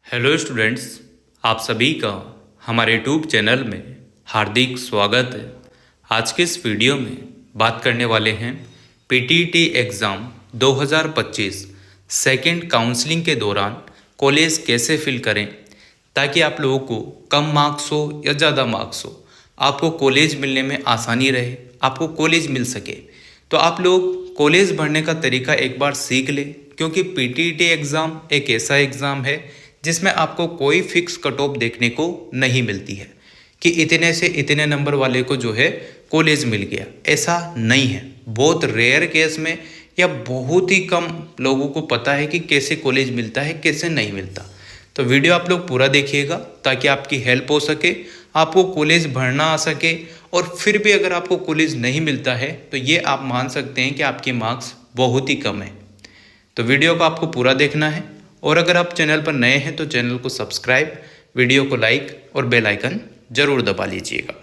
Hello students, आप सभी का हमारे यूट्यूब चैनल में हार्दिक स्वागत है। आज के इस वीडियो में बात करने वाले हैं पीटीटी एग्ज़ाम 2025 सेकंड काउंसलिंग के दौरान कॉलेज कैसे फिल करें ताकि आप लोगों को कम मार्क्स हो या ज़्यादा मार्क्स हो, आपको कॉलेज मिलने में आसानी रहे, आपको कॉलेज मिल सके। तो आप लोग कॉलेज भरने का तरीका एक बार सीख लें, क्योंकि पीटीटी एग्ज़ाम एक ऐसा एग्ज़ाम है जिसमें आपको कोई फिक्स कट ऑफ देखने को नहीं मिलती है कि इतने से इतने नंबर वाले को जो है कॉलेज मिल गया। ऐसा नहीं है। बहुत रेयर केस में या बहुत ही कम लोगों को पता है कि कैसे कॉलेज मिलता है, कैसे नहीं मिलता। तो वीडियो आप लोग पूरा देखिएगा ताकि आपकी हेल्प हो सके, आपको कॉलेज भरना आ सके। और फिर भी अगर आपको कॉलेज नहीं मिलता है तो ये आप मान सकते हैं कि आपके मार्क्स बहुत ही कम है। तो वीडियो को आपको पूरा देखना है, और अगर आप चैनल पर नए हैं तो चैनल को सब्सक्राइब, वीडियो को लाइक और बेल आइकन ज़रूर दबा लीजिएगा।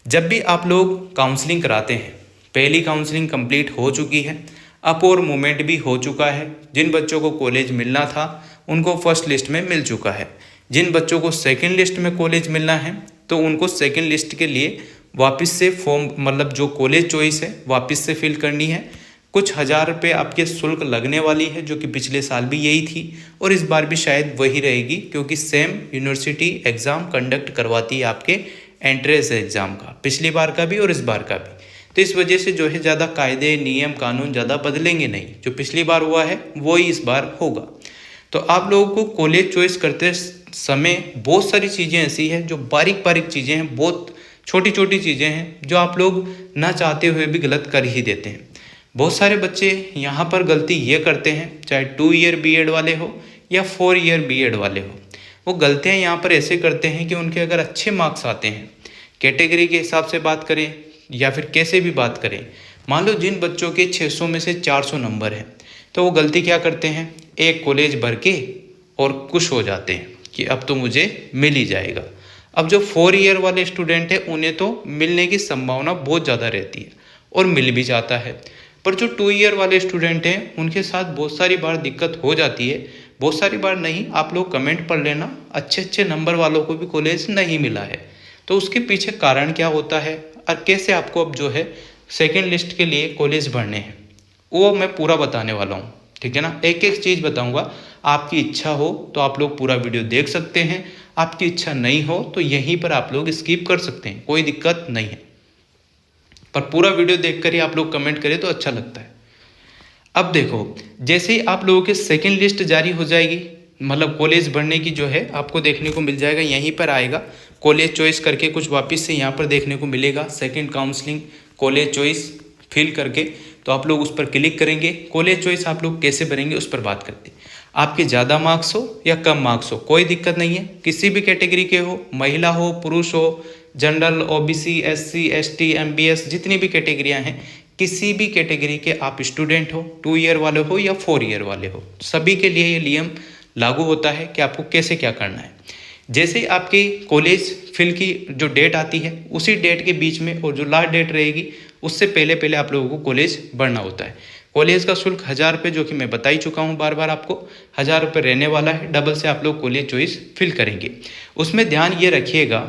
जब भी आप लोग काउंसलिंग कराते हैं, पहली काउंसलिंग कंप्लीट हो चुकी है, अप और मूवमेंट भी हो चुका है। जिन बच्चों को कॉलेज मिलना था उनको फर्स्ट लिस्ट में मिल चुका है। जिन बच्चों को सेकंड लिस्ट में कॉलेज मिलना है तो उनको सेकंड लिस्ट के लिए वापस से फॉर्म, मतलब जो कॉलेज चॉइस है, वापस से फिल करनी है। कुछ हज़ार रुपये आपके शुल्क लगने वाली है, जो कि पिछले साल भी यही थी और इस बार भी शायद वही रहेगी, क्योंकि सेम यूनिवर्सिटी एग्ज़ाम कंडक्ट करवाती है आपके एंट्रेंस एग्ज़ाम का, पिछली बार का भी और इस बार का भी। तो इस वजह से जो है ज़्यादा कायदे नियम कानून ज़्यादा बदलेंगे नहीं। जो पिछली बार हुआ है वो ही इस बार होगा। तो आप लोगों को कॉलेज चॉइस करते समय बहुत सारी चीज़ें ऐसी हैं जो बारीक बारीक चीज़ें हैं, बहुत छोटी छोटी चीज़ें हैं जो आप लोग ना चाहते हुए भी गलत कर ही देते हैं। बहुत सारे बच्चे यहाँ पर गलती ये करते हैं, चाहे 2 ईयर बीएड वाले हो या 4 ईयर बीएड वाले हो, वो गलतियाँ यहाँ पर ऐसे करते हैं कि उनके अगर अच्छे मार्क्स आते हैं, कैटेगरी के हिसाब से बात करें या फिर कैसे भी बात करें, मान लो जिन बच्चों के 600 में से 400 नंबर हैं, तो वो गलती क्या करते हैं, एक कॉलेज भर के और खुश हो जाते हैं कि अब तो मुझे मिल ही जाएगा। अब जो 4 ईयर वाले स्टूडेंट हैं उन्हें तो मिलने की संभावना बहुत ज़्यादा रहती है और मिल भी जाता है, पर जो 2 ईयर वाले स्टूडेंट हैं उनके साथ बहुत सारी बार दिक्कत हो जाती है। बहुत सारी बार नहीं, आप लोग कमेंट पढ़ लेना, अच्छे अच्छे नंबर वालों को भी कॉलेज नहीं मिला है। तो उसके पीछे कारण क्या होता है और कैसे आपको अब जो है सेकंड लिस्ट के लिए कॉलेज भरने हैं, वो मैं पूरा बताने वाला हूँ। ठीक है ना, एक एक चीज़ बताऊँगा। आपकी इच्छा हो तो आप लोग पूरा वीडियो देख सकते हैं, आपकी इच्छा नहीं हो तो यहीं पर आप लोग स्किप कर सकते हैं, कोई दिक्कत नहीं है। पर पूरा वीडियो देखकर ही आप लोग कमेंट करें तो अच्छा लगता है। अब देखो, जैसे ही आप लोगों के सेकंड लिस्ट जारी हो जाएगी, मतलब कॉलेज भरने की जो है आपको देखने को मिल जाएगा, यहीं पर आएगा कॉलेज चॉइस करके, कुछ वापस से यहाँ पर देखने को मिलेगा second counselling college choice fill करके। तो आप लोग उस पर क्लिक करेंगे। कॉलेज चॉइस आप लोग कैसे भरेंगे उस पर बात करते हैं। आपके ज़्यादा मार्क्स हो या कम मार्क्स हो कोई दिक्कत नहीं है, किसी भी कैटेगरी के हो, महिला हो, पुरुष हो, general, OBC, SC, ST, MBS, जितनी भी कैटेगरियां हैं, किसी भी कैटेगरी के आप स्टूडेंट हो, 2 ईयर वाले हो या 4 ईयर वाले हो, सभी के लिए ये नियम लागू होता है कि आपको कैसे क्या करना है। जैसे ही आपकी कॉलेज फिल की जो डेट आती है, उसी डेट के बीच में और जो लास्ट डेट रहेगी उससे पहले पहले आप लोगों को कॉलेज भरना होता है। कॉलेज का शुल्क 1000 रुपये, जो कि मैं बता ही चुका हूँ बार बार आपको, 1000 रुपये रहने वाला है। डबल से आप लोग कॉलेज चॉइस फिल करेंगे। उसमें ध्यान ये रखिएगा,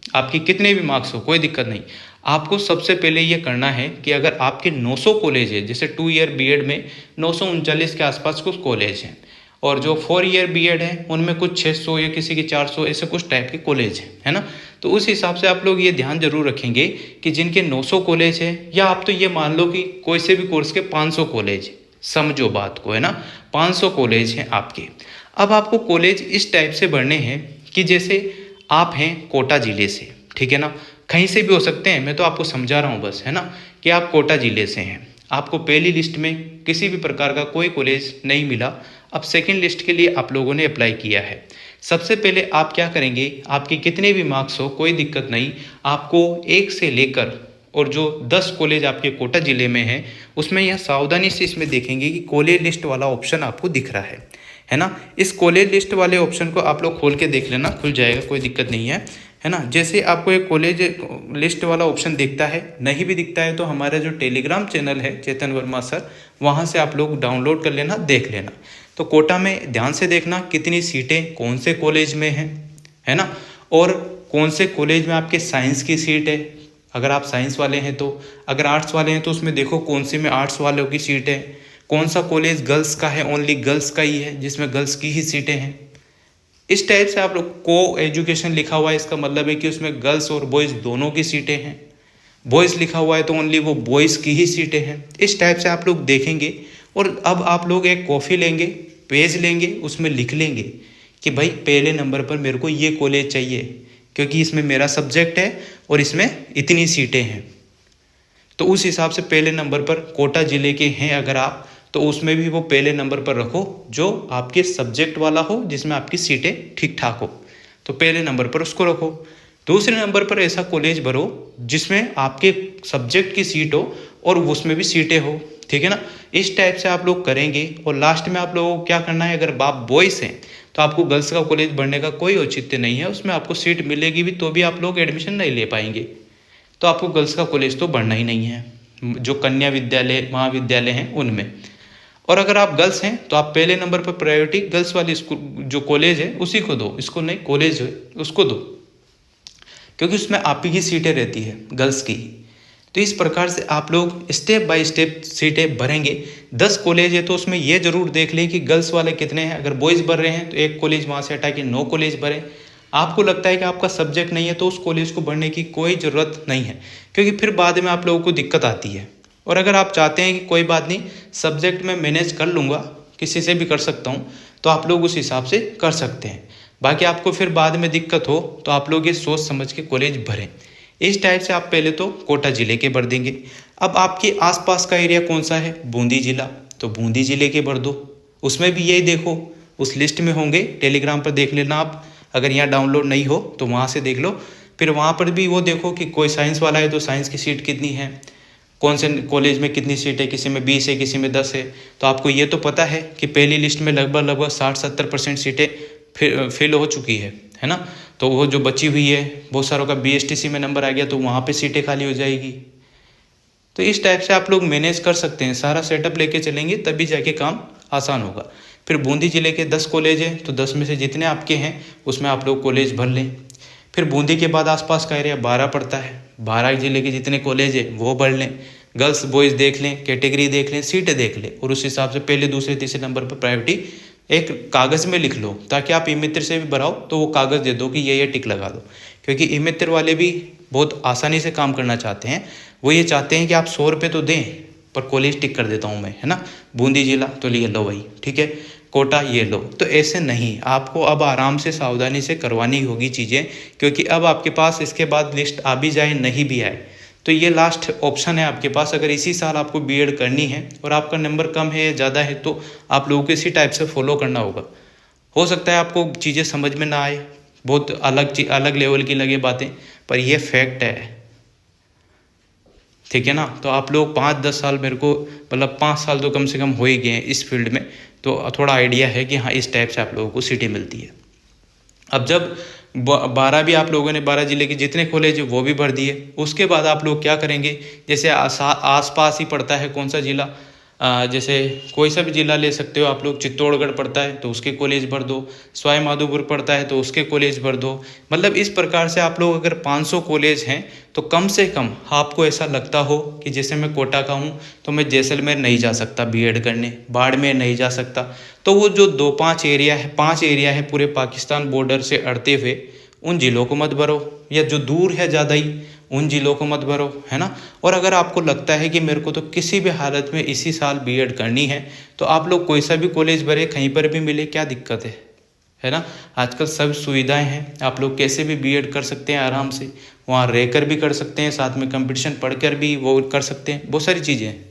आपके कितने भी मार्क्स हो कोई दिक्कत नहीं, आपको सबसे पहले ये करना है कि अगर आपके 900 कॉलेज है, जैसे 2 ईयर बीएड में 939 के आसपास कुछ कॉलेज हैं, और जो 4 ईयर बीएड है उनमें कुछ 600 या किसी के 400, ऐसे कुछ टाइप के कॉलेज हैं, है ना। तो उस हिसाब से आप लोग ये ध्यान जरूर रखेंगे कि जिनके 900 कॉलेज है, या आप तो ये मान लो कि कोई से भी कोर्स के 500 कॉलेज, समझो बात को, है ना, 500 कॉलेज हैं आपके। अब आपको कॉलेज इस टाइप से भरने हैं कि जैसे आप हैं कोटा ज़िले से, ठीक है ना, कहीं से भी हो सकते हैं, मैं तो आपको समझा रहा हूँ बस, है ना, कि आप कोटा ज़िले से हैं, आपको पहली लिस्ट में किसी भी प्रकार का कोई कॉलेज नहीं मिला। अब सेकंड लिस्ट के लिए आप लोगों ने अप्लाई किया है। सबसे पहले आप क्या करेंगे, आपके कितने भी मार्क्स हो कोई दिक्कत नहीं, आपको 1 से लेकर और जो 10 कॉलेज आपके कोटा ज़िले में हैं उसमें यह सावधानी से इसमें देखेंगे कि कॉलेज लिस्ट वाला ऑप्शन आपको दिख रहा है ना। इस कॉलेज लिस्ट वाले ऑप्शन को आप लोग खोल के देख लेना, खुल जाएगा, कोई दिक्कत नहीं है ना। जैसे आपको एक कॉलेज लिस्ट वाला ऑप्शन दिखता है, नहीं भी दिखता है तो हमारा जो टेलीग्राम चैनल है चेतन वर्मा सर, वहाँ से आप लोग डाउनलोड कर लेना, देख लेना। तो कोटा में ध्यान से देखना कितनी सीटें कौन से कॉलेज में हैं, है ना, और कौन से कॉलेज में आपके साइंस की सीट है अगर आप साइंस वाले हैं तो, अगर आर्ट्स वाले हैं तो उसमें देखो कौन से में आर्ट्स वालों की सीट है, कौन सा कॉलेज गर्ल्स का है, ओनली गर्ल्स का ही है जिसमें गर्ल्स की ही सीटें हैं। इस टाइप से आप लोग को एजुकेशन लिखा हुआ है, इसका मतलब है कि उसमें गर्ल्स और बॉयज़ दोनों की सीटें हैं। बॉयज़ लिखा हुआ है तो ओनली वो बॉयज़ की ही सीटें हैं। इस टाइप से आप लोग देखेंगे और अब आप लोग एक कॉपी लेंगे, पेज लेंगे, उसमें लिख लेंगे कि भाई पहले नंबर पर मेरे को ये कॉलेज चाहिए क्योंकि इसमें मेरा सब्जेक्ट है और इसमें इतनी सीटें हैं। तो उस हिसाब से पहले नंबर पर कोटा ज़िले के हैं अगर आप, तो उसमें भी वो पहले नंबर पर रखो जो आपके सब्जेक्ट वाला हो, जिसमें आपकी सीटें ठीक ठाक हो, तो पहले नंबर पर उसको रखो। दूसरे नंबर पर ऐसा कॉलेज भरो जिसमें आपके सब्जेक्ट की सीट हो और उसमें भी सीटें हो, ठीक है ना। इस टाइप से आप लोग करेंगे और लास्ट में आप लोगों को क्या करना है, अगर आप बॉयज़ हैं तो आपको गर्ल्स का कॉलेज भरने का कोई औचित्य नहीं है, उसमें आपको सीट मिलेगी भी तो भी आप लोग एडमिशन नहीं ले पाएंगे, तो आपको गर्ल्स का कॉलेज तो भरना ही नहीं है, जो कन्या विद्यालय महाविद्यालय हैं उनमें। और अगर आप गर्ल्स हैं तो आप पहले नंबर पर प्रायोरिटी गर्ल्स वाली स्कूल जो कॉलेज है उसी को दो, स्कूल नहीं कॉलेज है उसको दो, क्योंकि उसमें आप ही की सीटें रहती है गर्ल्स की। तो इस प्रकार से आप लोग स्टेप बाय स्टेप सीटें भरेंगे। 10 कॉलेज है तो उसमें ये जरूर देख लें कि गर्ल्स वाले कितने हैं। अगर बॉयज़ भर रहे हैं तो एक कॉलेज वहाँ से हटा के 9 कॉलेज भरें। आपको लगता है कि आपका सब्जेक्ट नहीं है तो उस कॉलेज को भरने की कोई ज़रूरत नहीं है, क्योंकि फिर बाद में आप लोगों को दिक्कत आती है। और अगर आप चाहते हैं कि कोई बात नहीं, सब्जेक्ट मैं मैनेज कर लूँगा, किसी से भी कर सकता हूँ, तो आप लोग उस हिसाब से कर सकते हैं। बाकी आपको फिर बाद में दिक्कत हो तो आप लोग ये सोच समझ के कॉलेज भरें। इस टाइप से आप पहले तो कोटा ज़िले के भर देंगे। अब आपके आसपास का एरिया कौन सा है, बूंदी ज़िला, तो बूंदी ज़िले के भर दो। उसमें भी यही देखो, उस लिस्ट में होंगे, टेलीग्राम पर देख लेना आप, अगर यहाँ डाउनलोड नहीं हो तो वहाँ से देख लो। फिर वहाँ पर भी वो देखो कि कोई साइंस वाला है तो साइंस की सीट कितनी है, कौन से कॉलेज में कितनी सीट है, किसी में 20 है किसी में 10 है। तो आपको ये तो पता है कि पहली लिस्ट में लगभग 60-70% सीटें फिल हो चुकी है ना। तो वो जो बची हुई है, बहुत सारों का BSTC में नंबर आ गया तो वहाँ पे सीटें खाली हो जाएगी। तो इस टाइप से आप लोग मैनेज कर सकते हैं, सारा सेटअप लेके चलेंगे तभी जाके काम आसान होगा। फिर बूंदी ज़िले के 10 कॉलेज हैं तो 10 में से जितने आपके हैं उसमें आप लोग कॉलेज भर लें। फिर बूंदी के बाद आसपास का एरिया 12 पड़ता है, 12 ज़िले के जितने कॉलेज है वो भर लें। गर्ल्स बॉयज़ देख लें, कैटेगरी देख लें, सीटें देख लें, और उस हिसाब से पहले दूसरे तीसरे नंबर पर प्रायोरिटी एक कागज़ में लिख लो, ताकि आप ई-मित्र से भी भराओ तो वो कागज़ दे दो कि ये टिक लगा दो। क्योंकि ई-मित्र वाले भी बहुत आसानी से काम करना चाहते हैं, वो ये चाहते हैं कि आप 100 रुपये तो दें पर कॉलेज टिक कर देता हूँ मैं, है ना। बूंदी ज़िला तो ये लो भाई, ठीक है, कोटा ये लो। तो ऐसे नहीं, आपको अब आराम से सावधानी से करवानी होगी चीज़ें, क्योंकि अब आपके पास इसके बाद लिस्ट आ भी जाए नहीं भी आए तो ये लास्ट ऑप्शन है आपके पास। अगर इसी साल आपको बीएड करनी है और आपका नंबर कम है या ज़्यादा है तो आप लोगों को इसी टाइप से फॉलो करना होगा। हो सकता है आपको चीज़ें समझ में ना आए, बहुत अलग लेवल की लगे बातें, पर ये फैक्ट है, ठीक है ना। तो आप लोग 5-10 साल, मेरे को मतलब 5 साल तो कम से कम हो ही गए हैं इस फील्ड में, तो थोड़ा आइडिया है कि हाँ इस टाइप से आप लोगों को सीटें मिलती है। अब जब 12 भी आप लोगों ने 12 ज़िले के जितने कॉलेज वो भी भर दिए, उसके बाद आप लोग क्या करेंगे, जैसे आस पास ही पड़ता है कौन सा ज़िला, जैसे कोई सा भी ज़िला ले सकते हो आप लोग। चित्तौड़गढ़ पड़ता है तो उसके कॉलेज भर दो, सवाई माधोपुर पड़ता है तो उसके कॉलेज भर दो। मतलब इस प्रकार से आप लोग अगर 500 कॉलेज हैं तो कम से कम आपको ऐसा लगता हो कि जैसे मैं कोटा का हूँ तो मैं जैसलमेर नहीं जा सकता बीएड करने, बाड़मेर नहीं जा सकता, तो वो जो 5 एरिया है पूरे पाकिस्तान बॉर्डर से अड़ते हुए, उन ज़िलों को मत भरो, या जो दूर है ज़्यादा ही उन ज़िलों को मत भरो, है ना। और अगर आपको लगता है कि मेरे को तो किसी भी हालत में इसी साल बीएड करनी है तो आप लोग कोई सा भी कॉलेज भरे, कहीं पर भी मिले, क्या दिक्कत है ना। आजकल सब सुविधाएं हैं, आप लोग कैसे भी बीएड कर सकते हैं आराम से, वहाँ रहकर भी कर सकते हैं, साथ में कंपटीशन पढ़कर भी वो कर सकते हैं, बहुत सारी चीज़ें हैं।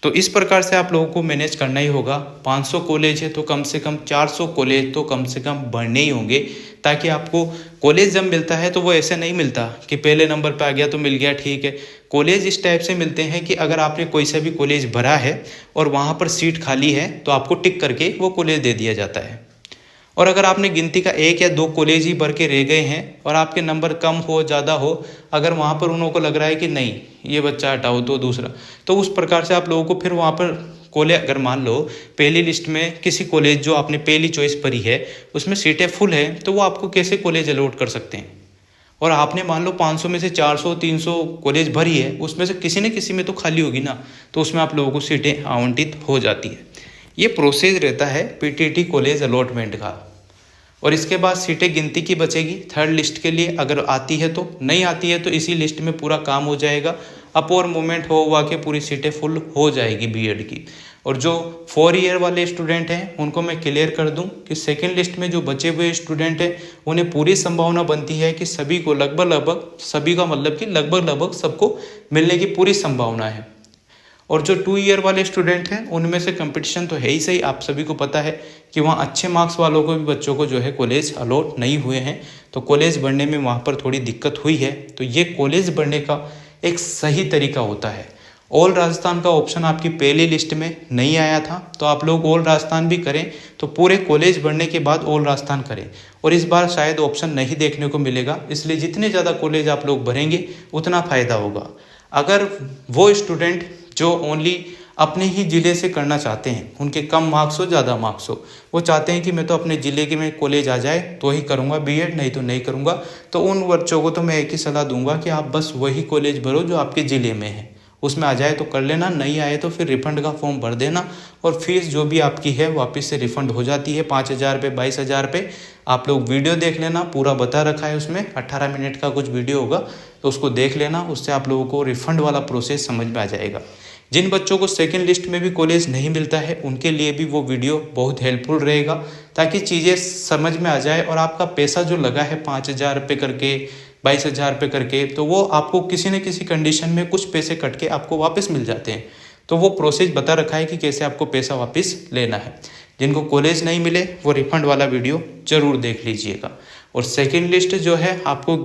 तो इस प्रकार से आप लोगों को मैनेज करना ही होगा। 500 कॉलेज है तो कम से कम 400 कॉलेज तो कम से कम भरने ही होंगे, ताकि आपको कॉलेज जब मिलता है तो वो ऐसे नहीं मिलता कि पहले नंबर पे आ गया तो मिल गया, ठीक है। कॉलेज इस टाइप से मिलते हैं कि अगर आपने कोई सा भी कॉलेज भरा है और वहाँ पर सीट खाली है तो आपको टिक करके वो कॉलेज दे दिया जाता है। और अगर आपने गिनती का 1 या 2 कॉलेज ही भर के रह गए हैं और आपके नंबर कम हो ज़्यादा हो, अगर वहाँ पर उन लोगों को लग रहा है कि नहीं ये बच्चा हटाओ तो दूसरा, तो उस प्रकार से आप लोगों को फिर वहाँ पर कॉलेज अगर मान लो पहली लिस्ट में किसी कॉलेज जो आपने पहली चॉइस भरी है उसमें सीटें फुल है, तो वो आपको कैसे कॉलेज अलॉट कर सकते हैं। और आपने मान लो 500 में से 400 300 कॉलेज भरी है, उसमें से किसी न किसी में तो खाली होगी ना, तो उसमें आप लोगों को सीटें आवंटित हो जाती है। ये प्रोसेस रहता है पीटीटी कॉलेज अलॉटमेंट का। और इसके बाद सीटें गिनती की बचेगी थर्ड लिस्ट के लिए, अगर आती है तो, नहीं आती है तो इसी लिस्ट में पूरा काम हो जाएगा, अप और मूवमेंट हो हुआ के पूरी सीटें फुल हो जाएगी बीएड की। और जो 4 ईयर वाले स्टूडेंट हैं उनको मैं क्लियर कर दूं कि सेकंड लिस्ट में जो बचे हुए स्टूडेंट हैं उन्हें पूरी संभावना बनती है कि सभी को लगभग सभी का मतलब कि लगभग सबको मिलने की पूरी संभावना है। और जो 2 ईयर वाले स्टूडेंट हैं उनमें से कंपटीशन तो है ही सही, आप सभी को पता है कि वहाँ अच्छे मार्क्स वालों को भी बच्चों को जो है कॉलेज अलॉट नहीं हुए हैं, तो कॉलेज बढ़ने में वहाँ पर थोड़ी दिक्कत हुई है। तो ये कॉलेज बढ़ने का एक सही तरीका होता है। ऑल राजस्थान का ऑप्शन आपकी पहली लिस्ट में नहीं आया था, तो आप लोग ऑल राजस्थान भी करें, तो पूरे कॉलेज बढ़ने के बाद ऑल राजस्थान करें। और इस बार शायद ऑप्शन नहीं देखने को मिलेगा, इसलिए जितने ज़्यादा कॉलेज आप लोग भरेंगे उतना फ़ायदा होगा। अगर वो स्टूडेंट जो ओनली अपने ही ज़िले से करना चाहते हैं, उनके कम मार्क्स हो ज़्यादा मार्क्स हो, वो चाहते हैं कि मैं तो अपने ज़िले के में कॉलेज आ जाए तो ही करूँगा बीएड, नहीं तो नहीं करूँगा, तो उन बच्चों को तो मैं एक ही सलाह दूंगा कि आप बस वही कॉलेज भरो जो आपके ज़िले में है, उसमें आ जाए तो कर लेना, नहीं आए तो फिर रिफंड का फॉर्म भर देना और फीस जो भी आपकी है वापस से रिफंड हो जाती है। 5,000 रुपये 22,000 रुपये। आप लोग वीडियो देख लेना, पूरा बता रखा है उसमें, 18 मिनट का कुछ वीडियो होगा, तो उसको देख लेना, उससे आप लोगों को रिफंड वाला प्रोसेस समझ में आ जाएगा। जिन बच्चों को सेकंड लिस्ट में भी कॉलेज नहीं मिलता है उनके लिए भी वो वीडियो बहुत हेल्पफुल रहेगा, ताकि चीज़ें समझ में आ जाए और आपका पैसा जो लगा है 5,000 रुपये करके 22,000 रुपये करके, तो वो आपको किसी न किसी कंडीशन में कुछ पैसे कट के आपको वापस मिल जाते हैं। तो वो प्रोसेस बता रखा है कि कैसे आपको पैसा वापस लेना है। जिनको कॉलेज नहीं मिले वो रिफंड वाला वीडियो ज़रूर देख लीजिएगा। और सेकंड लिस्ट जो है आपको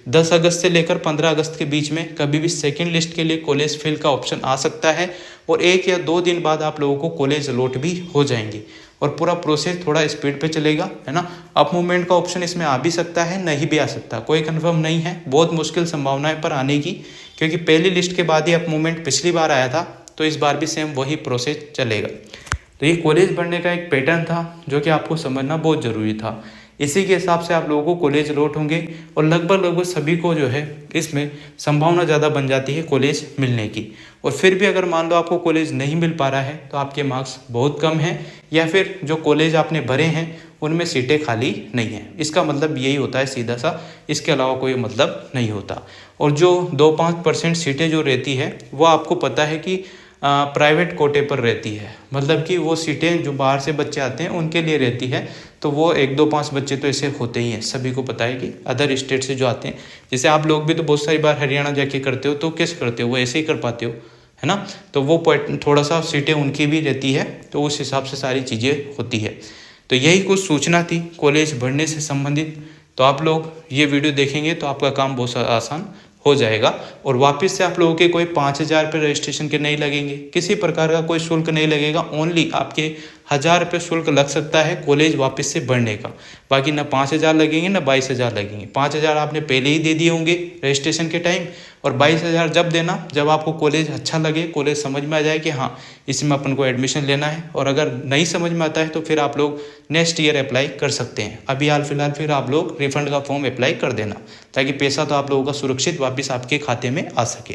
10 अगस्त से लेकर 15 अगस्त के बीच में कभी भी सेकंड लिस्ट के लिए कॉलेज फिल का ऑप्शन आ सकता है, और 1 या 2 दिन बाद आप लोगों को कॉलेज अलॉट भी हो जाएंगे और पूरा प्रोसेस थोड़ा स्पीड पे चलेगा, है ना। अप मूवमेंट का ऑप्शन इसमें आ भी सकता है, नहीं भी आ सकता, कोई कंफर्म नहीं है, बहुत मुश्किल संभावना है पर आने की, क्योंकि पहली लिस्ट के बाद ही अप मूवमेंट पिछली बार आया था, तो इस बार भी सेम वही प्रोसेस चलेगा। तो ये कॉलेज बढ़ने का एक पैटर्न था जो कि आपको समझना बहुत ज़रूरी था। इसी के हिसाब से आप लोगों को कॉलेज अलॉट होंगे और लगभग सभी को जो है इसमें संभावना ज़्यादा बन जाती है कॉलेज मिलने की। और फिर भी अगर मान लो आपको कॉलेज नहीं मिल पा रहा है तो आपके मार्क्स बहुत कम हैं, या फिर जो कॉलेज आपने भरे हैं उनमें सीटें खाली नहीं हैं, इसका मतलब यही होता है सीधा सा, इसके अलावा कोई मतलब नहीं होता। और जो 2-5% सीटें जो रहती है वो आपको पता है कि प्राइवेट कोटे पर रहती है, मतलब कि वो सीटें जो बाहर से बच्चे आते हैं उनके लिए रहती है, तो वो 1-2-5 बच्चे तो ऐसे होते ही हैं, सभी को पता है कि अदर स्टेट से जो आते हैं, जैसे आप लोग भी तो बहुत सारी बार हरियाणा जाके करते हो, तो कैसे करते हो, वो ऐसे ही कर पाते हो, है ना। तो वो थोड़ा सा सीटें उनकी भी रहती है, तो उस हिसाब से सारी चीज़ें होती है। तो यही कुछ सूचना थी कॉलेज बढ़ने से संबंधित। तो आप लोग ये वीडियो देखेंगे तो आपका काम बहुत आसान हो जाएगा, और वापस से आप लोगों के कोई 5,000 रुपये रजिस्ट्रेशन के नहीं लगेंगे, किसी प्रकार का कोई शुल्क नहीं लगेगा, ओनली आपके 1,000 रुपये शुल्क लग सकता है कॉलेज वापस से बढ़ने का, बाकी ना 5,000 लगेंगे ना 22,000 लगेंगे। 5,000 आपने पहले ही दे दिए होंगे रजिस्ट्रेशन के टाइम, और 22,000 जब देना जब आपको कॉलेज अच्छा लगे, कॉलेज समझ में आ जाए कि हाँ इसमें अपन को एडमिशन लेना है। और अगर नहीं समझ में आता है तो फिर आप लोग नेक्स्ट ईयर अप्लाई कर सकते हैं। अभी हाल फिलहाल फिर आप लोग रिफंड का फॉर्म अप्लाई कर देना, ताकि पैसा तो आप लोगों का सुरक्षित वापस आपके खाते में आ सके।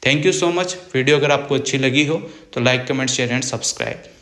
Thank you so much. Video अगर आपको अच्छी लगी हो तो like, comment, share and subscribe.